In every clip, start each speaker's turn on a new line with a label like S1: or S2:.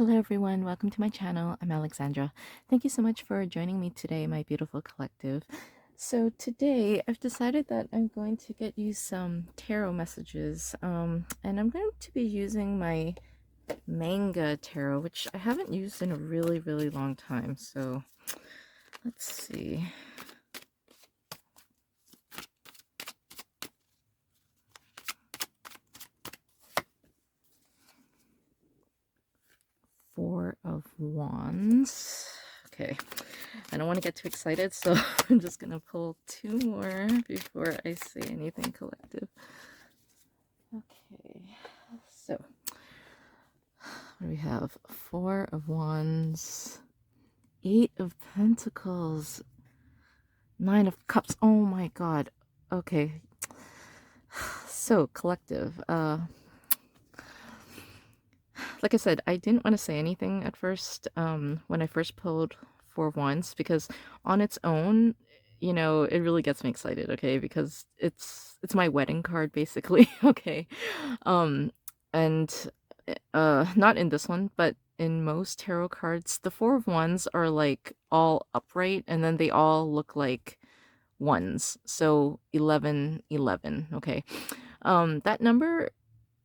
S1: Hello everyone, welcome to my channel. I'm Alexandra. Thank you so much for joining me today, my beautiful collective. So today I've decided that I'm going to get you some tarot messages, and I'm going to be using my manga tarot, which I haven't used in a really long time. So let's see. Four of Wands. Okay, I don't want to get too excited, so I'm just gonna pull two more before I say anything collective. Okay, so we have Four of Wands, Eight of Pentacles, Nine of Cups. Oh my god. Okay, so collective. Like I said, I didn't want to say anything at first when I first pulled Four of Wands, because on its own, it really gets me excited, okay? Because it's my wedding card basically, okay? Um and not in this one, but in most tarot cards, the Four of Wands are like all upright and then they all look like ones. So 11, okay? That number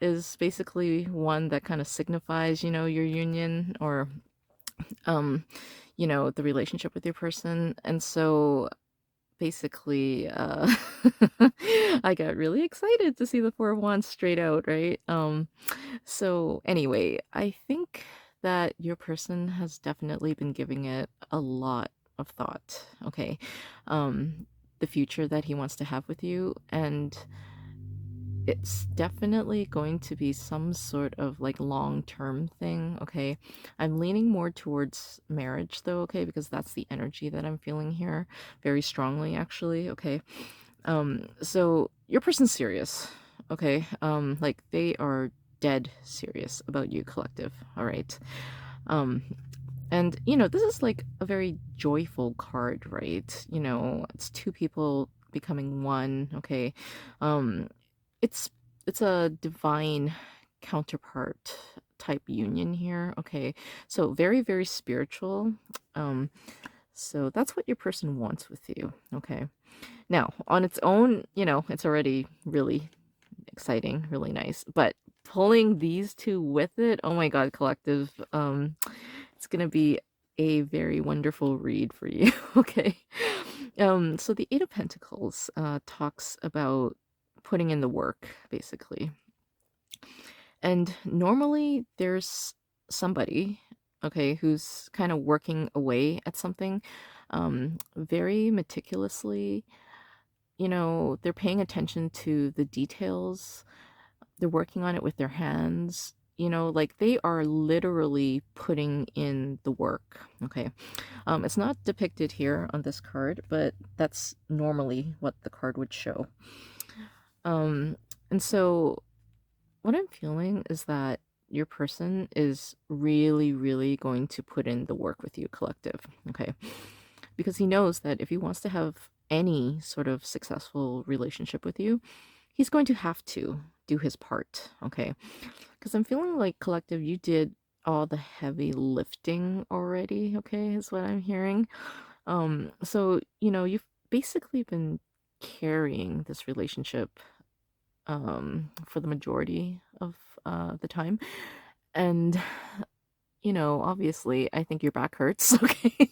S1: is basically one that kind of signifies, your union, or the relationship with your person. And so basically I got really excited to see the Four of Wands straight out, right? So anyway, I think that your person has definitely been giving it a lot of thought, okay? The future that he wants to have with you, and it's definitely going to be some sort of like long-term thing, okay? I'm leaning more towards marriage though, okay? Because that's the energy that I'm feeling here very strongly, actually, okay? So your person's serious, okay? Like they are dead serious about you, collective, all right? Um, and this is like a very joyful card, right? It's two people becoming one, okay? Um, it's it's a divine counterpart type union here, okay? So very spiritual. Um, so that's what your person wants with you, okay? Now, on its own, it's already really exciting, really nice. But pulling these two with it, oh my god, collective, it's gonna be a very wonderful read for you, okay? So the Eight of Pentacles talks about putting in the work, basically. And normally there's somebody, okay, who's kind of working away at something very meticulously. They're paying attention to the details. They're working on it with their hands. Like they are literally putting in the work. Okay. It's not depicted here on this card, but that's normally what the card would show. And so what I'm feeling is that your person is really going to put in the work with you, collective. Okay. Because he knows that if he wants to have any sort of successful relationship with you, he's going to have to do his part, okay? Because I'm feeling like, collective, you did all the heavy lifting already, okay, is what I'm hearing. So, you've basically been carrying this relationship for the majority of the time. And, obviously, I think your back hurts, okay?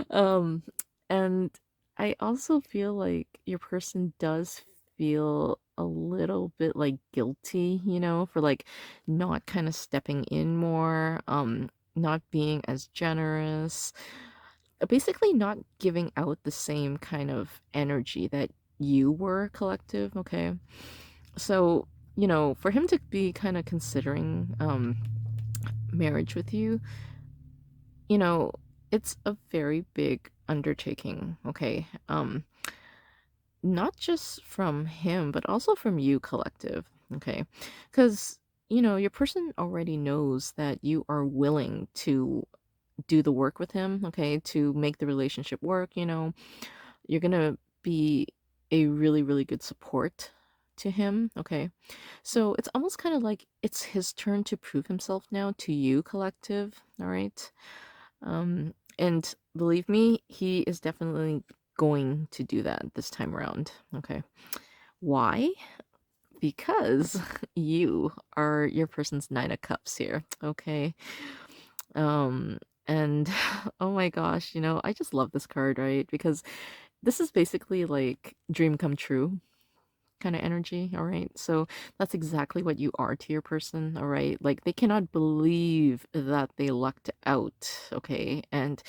S1: um, and I also feel like your person does feel a little bit like guilty, for like not kind of stepping in more, not being as generous, basically not giving out the same kind of energy that you were, collective, okay? So, for him to be kind of considering marriage with you, you know, it's a very big undertaking, okay? Not just from him, but also from you, collective, okay? Because, your person already knows that you are willing to do the work with him, okay? To make the relationship work, you're gonna be a really good support to him. Okay. So it's almost kind of like it's his turn to prove himself now to you, collective. All right. And believe me, he is definitely going to do that this time around. Okay. Why? Because you are your person's Nine of Cups here. Okay. Um, and oh my gosh, I just love this card, right? Because this is basically like dream come true kind of energy, all right? So that's exactly what you are to your person, all right? Like they cannot believe that they lucked out, okay? And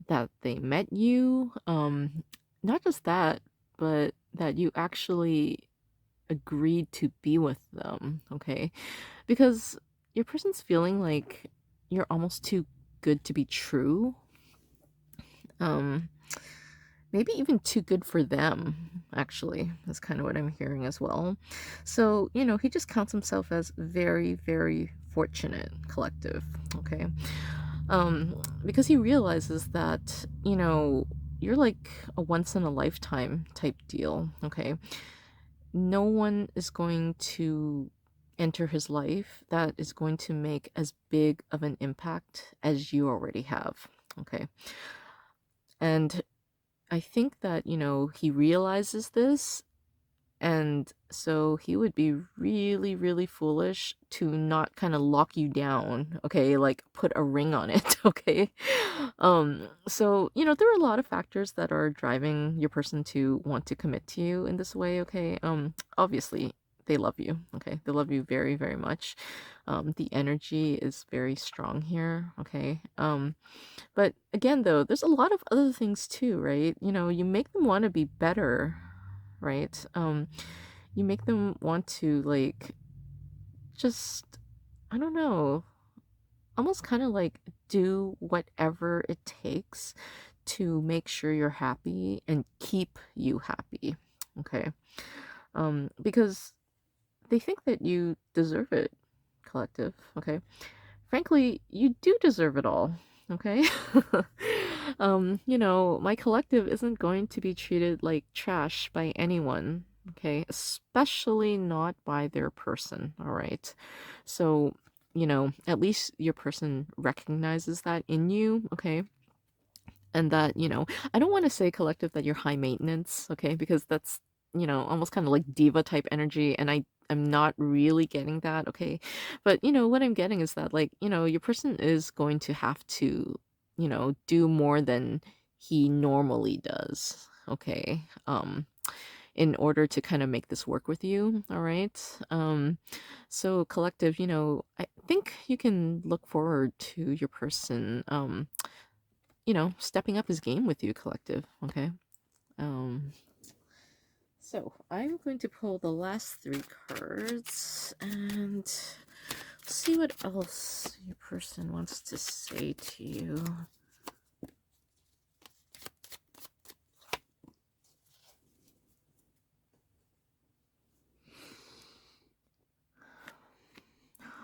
S1: that they met you. Not just that, but that you actually agreed to be with them, okay? Because your person's feeling like you're almost too good to be true. Um, Maybe even too good for them, actually. That's kind of what I'm hearing as well. So, he just counts himself as very, very fortunate, collective, okay? Because he realizes that, you're like a once in a lifetime type deal, okay? No one is going to enter his life that is going to make as big of an impact as you already have, okay? And I think that, he realizes this, and so he would be really, really foolish to not kind of lock you down, okay? Like put a ring on it, okay? So, there are a lot of factors that are driving your person to want to commit to you in this way, okay? Obviously, they love you, okay? They love you very, very much. The energy is very strong here, okay? But again, though, there's a lot of other things too, right? You make them want to be better, right? You make them want to, like, just, I don't know, almost kind of like do whatever it takes to make sure you're happy and keep you happy, okay? Because they think that you deserve it, collective, okay? Frankly, you do deserve it all, okay? My collective isn't going to be treated like trash by anyone, okay? Especially not by their person, all right? So, at least your person recognizes that in you, okay? And that, I don't want to say collective that you're high maintenance, okay? Because that's, almost kind of like diva type energy, and I'm not really getting that, okay? But, what I'm getting is that, like, your person is going to have to, do more than he normally does, okay? In order to kind of make this work with you, all right? So collective, I think you can look forward to your person, stepping up his game with you, collective, okay? Um, so I'm going to pull the last three cards and see what else your person wants to say to you.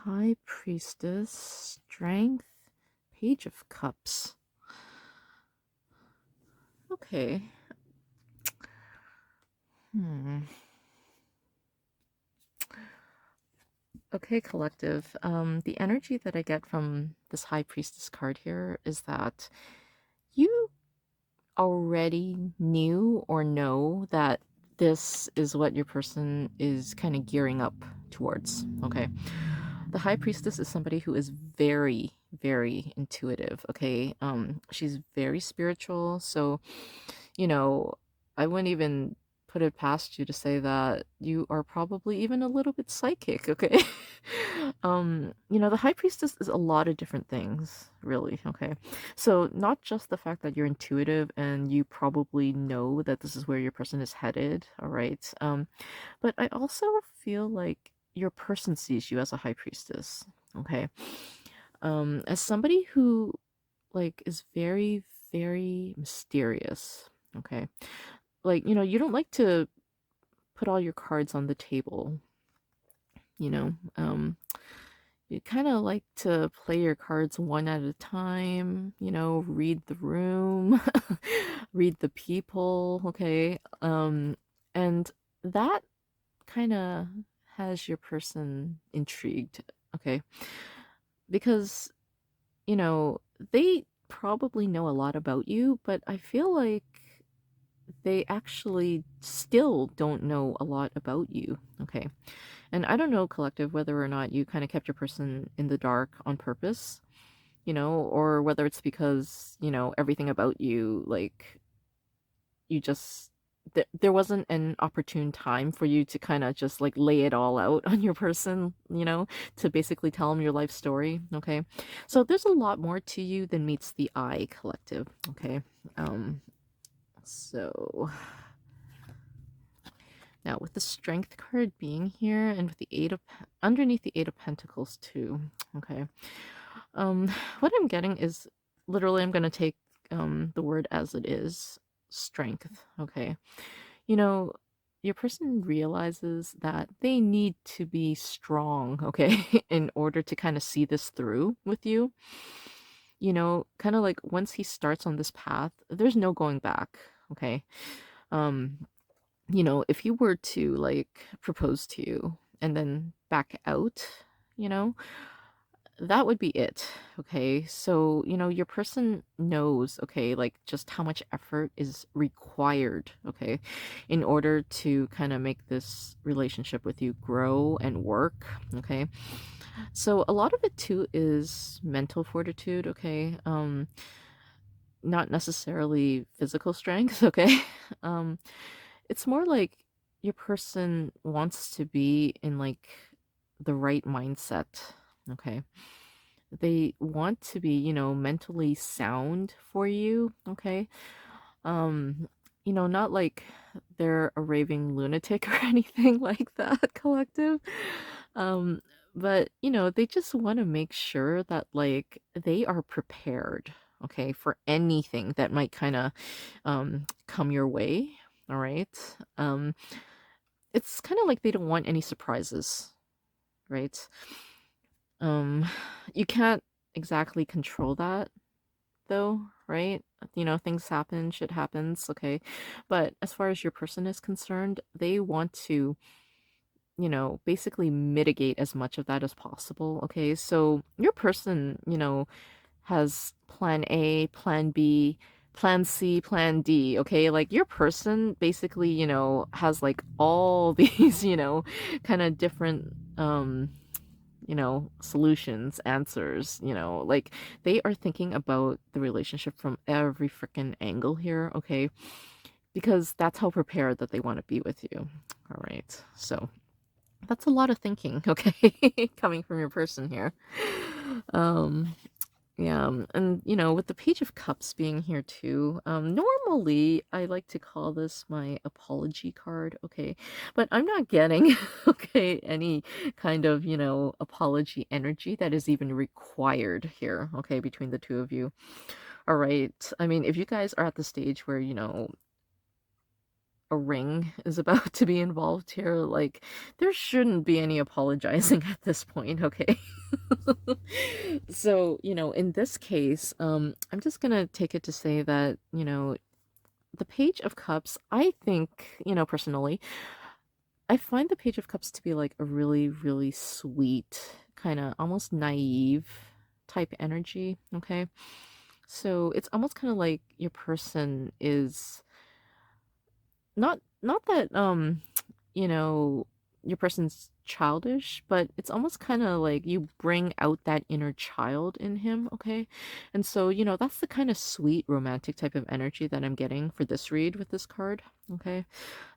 S1: High Priestess, Strength, Page of Cups. Okay. Okay, collective. The energy that I get from this High Priestess card here is that you already knew or know that this is what your person is kind of gearing up towards. Okay. The High Priestess is somebody who is very, very intuitive. Okay. She's very spiritual. So, you know, I wouldn't even put it past you to say that you are probably even a little bit psychic, okay? The High Priestess is a lot of different things, really, okay? So, not just the fact that you're intuitive and you probably know that this is where your person is headed, all right? But I also feel like your person sees you as a High Priestess, okay? As somebody who, like, is very, very mysterious, okay? Like, you don't like to put all your cards on the table, you know? You kind of like to play your cards one at a time, read the room, read the people, okay? And that kind of has your person intrigued. Okay. Because, you know, they probably know a lot about you, but I feel like they actually still don't know a lot about you. Okay. And I don't know, collective, whether or not you kind of kept your person in the dark on purpose, or whether it's because, everything about you, like, you just, there wasn't an opportune time for you to kind of just like lay it all out on your person, to basically tell them your life story. Okay. So there's a lot more to you than meets the eye, collective. Okay. Um, so now with the strength card being here and with the underneath the eight of pentacles too. Okay. Um, what I'm getting is literally I'm gonna take the word as it is, strength. Okay. You know, your person realizes that they need to be strong, okay, in order to kind of see this through with you. Kind of like once he starts on this path, there's no going back, okay? Um, if he were to like propose to you and then back out, you know, that would be it. Okay. So, your person knows, okay, like just how much effort is required, okay, in order to kind of make this relationship with you grow and work. Okay. So, a lot of it too is mental fortitude. Okay. Not necessarily physical strength. Okay. um, it's more like your person wants to be in like the right mindset. Okay. They want to be, mentally sound for you, okay? Um, not like they're a raving lunatic or anything like that, collective. Um, but, they just want to make sure that like they are prepared, okay, for anything that might kind of come your way, all right? Um, it's kind of like they don't want any surprises, right? Um, you can't exactly control that though, right? Things happen, shit happens, okay? But as far as your person is concerned, they want to, basically mitigate as much of that as possible, okay? So your person, has plan A, plan B, plan C, plan D, okay? Like your person basically, has like all these, kind of different solutions, answers, like they are thinking about the relationship from every freaking angle here, okay? Because that's how prepared that they want to be with you. All right. So that's a lot of thinking, okay? Coming from your person here. Um, yeah, and with the Page of Cups being here too, normally I like to call this my apology card, okay? But I'm not getting, okay, any kind of, apology energy that is even required here, okay, between the two of you. All right. I mean, if you guys are at the stage where, a ring is about to be involved here, like, there shouldn't be any apologizing at this point, okay? So, in this case, I'm just gonna take it to say that, the Page of Cups, I think, personally, I find the Page of Cups to be like a really, really sweet, kind of almost naive type energy, okay? So it's almost kind of like your person is not that you know your person's childish, but it's almost kind of like you bring out that inner child in him, okay? And so, that's the kind of sweet romantic type of energy that I'm getting for this read with this card, okay?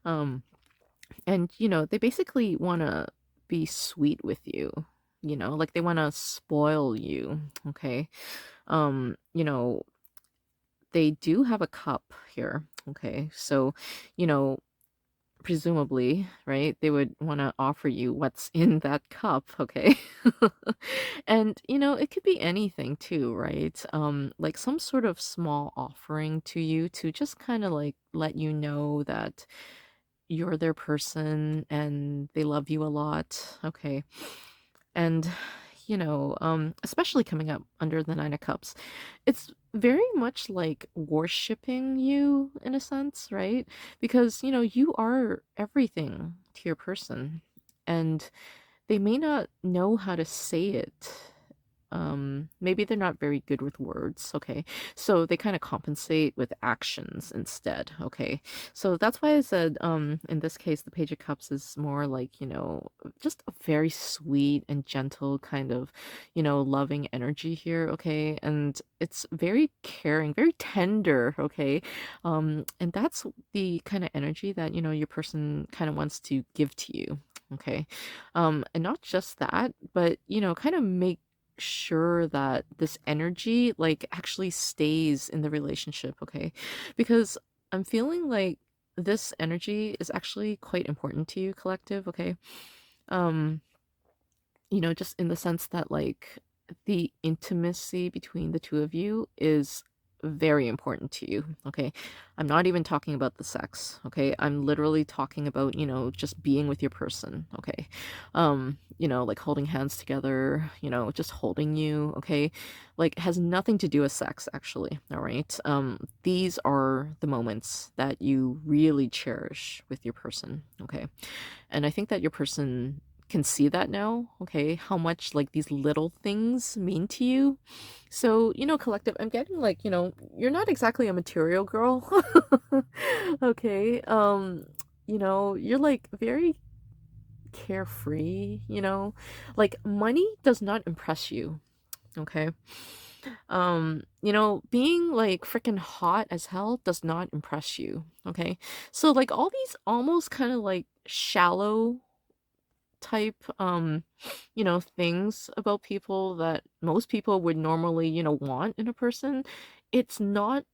S1: Um and they basically want to be sweet with you, like they want to spoil you, okay? Um, you know, they do have a cup here, okay? So, you know, presumably, right, they would want to offer you what's in that cup, okay? And, it could be anything too, right? Like some sort of small offering to you to just kind of like let you know that you're their person and they love you a lot, okay? And, especially coming up under the Nine of Cups, it's very much like worshiping you in a sense, right? Because, you are everything to your person, and they may not know how to say it. Maybe they're not very good with words, okay? So they kind of compensate with actions instead, okay? So that's why I said, in this case, the Page of Cups is more like, just a very sweet and gentle kind of, loving energy here, okay? And it's very caring, very tender, okay? And that's the kind of energy that, your person kind of wants to give to you, okay? And not just that, but, kind of make sure that this energy like actually stays in the relationship, okay? Because I'm feeling like this energy is actually quite important to you, collective, okay? Um just in the sense that like the intimacy between the two of you is very important to you, okay? I'm not even talking about the sex, okay? I'm literally talking about, just being with your person, okay? Like holding hands together, just holding you, okay? Like has nothing to do with sex actually, all right? These are the moments that you really cherish with your person, okay? And I think that your person can see that now, okay? How much like these little things mean to you. So, collective, I'm getting like, you're not exactly a material girl. Okay. You're like very carefree, Like money does not impress you, okay? Being like freaking hot as hell does not impress you, okay? So like all these almost kind of like shallow type things about people that most people would normally want in a person, it's not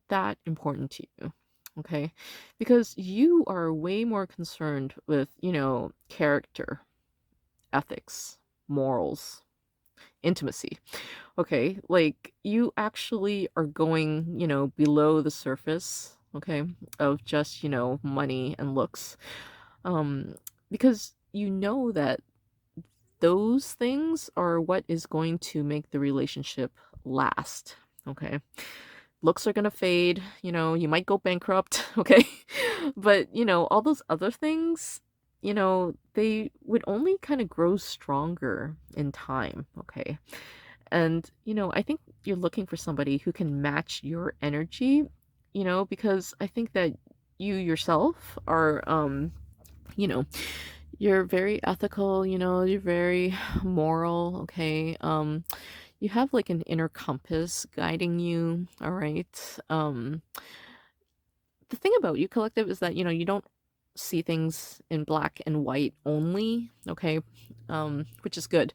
S1: that important to you, okay? Because you are way more concerned with character, ethics, morals, intimacy, okay? Like you actually are going below the surface, okay, of just money and looks, um because you know that those things are what is going to make the relationship last, okay? Looks are gonna fade, you might go bankrupt, okay? But, all those other things, they would only kind of grow stronger in time, okay? And, I think you're looking for somebody who can match your energy, because I think that you yourself are, you know, you're very ethical, you're very moral, okay? You have like an inner compass guiding you, all right? The thing about you, collective, is that, you don't see things in black and white only, okay? Which is good.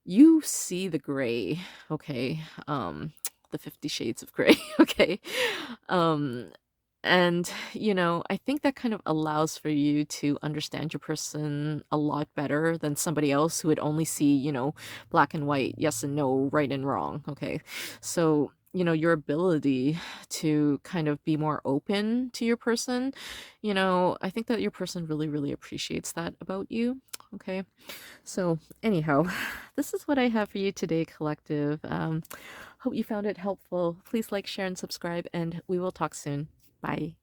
S1: You see the gray, okay? The 50 shades of gray, okay? Um, and, I think that kind of allows for you to understand your person a lot better than somebody else who would only see, black and white, yes and no, right and wrong. Okay. So, your ability to kind of be more open to your person, I think that your person really, really appreciates that about you. Okay. So, anyhow, this is what I have for you today, collective. Hope you found it helpful. Please like, share, and subscribe, and we will talk soon. Bye.